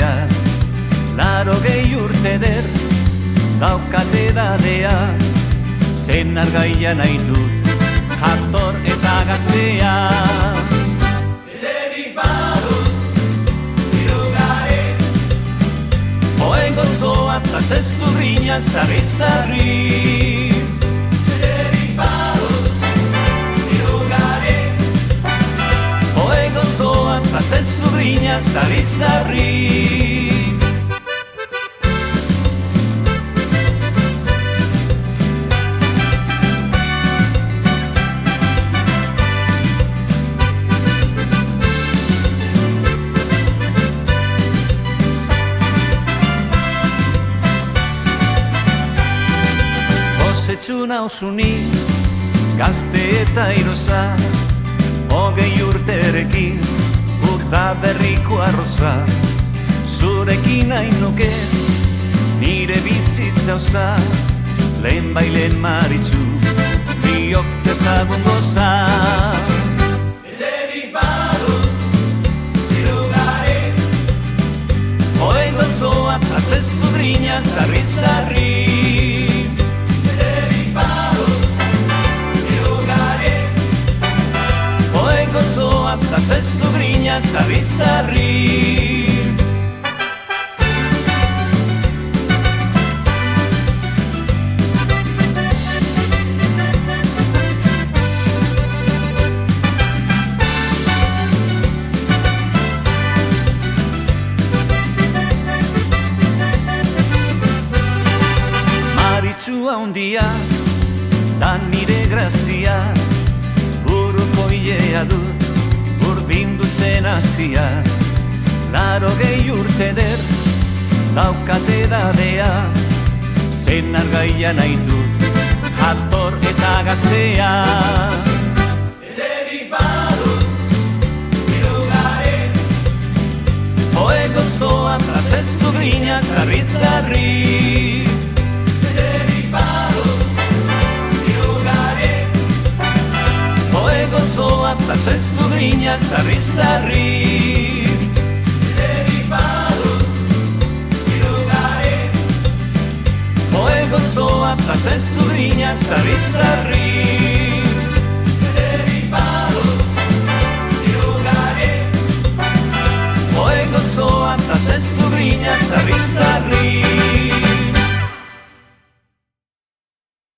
gaztea, 80 urte der, daukate dadea, zenar gaia nahi dut, jator eta gaztea. Ezerik badut, irugare, oen gozoa eta zezurriñan sarri-sarri. Ezerik badut, irugare, oen gozoa eta zezurriñan sarri-sarri. Etxuna osuni, gazte eta irosa, 20 urterekin, urta berriko arroza. Zurekin hain nuke, nire bizitza osa, lehen bailen maritzu, biok dezagun goza. Ezerik badut, irugare, oen gozoa, atzezudrina, sarri-sarri. Gozoa eta zezudrina, sarri-sarri. Maritxua handia, da nire grazia, buruko hilea dut, urdin dutzen hasia, 80 urte der, daukate dadea, zenar gaia nahi dut, jator eta gaztea. Ezerik badut, irugare, oen gozoa eta zezudrina, sarri-sarri. Ezerik badut, irugare, oen gozoa eta zezudrina, sarri-sarri. Ezerik badut, irugare, oen gozoa eta zezudrina, sarri-sarri. Ezerik badut, irugare, oen gozoa eta zezudrina, sarri-sarri.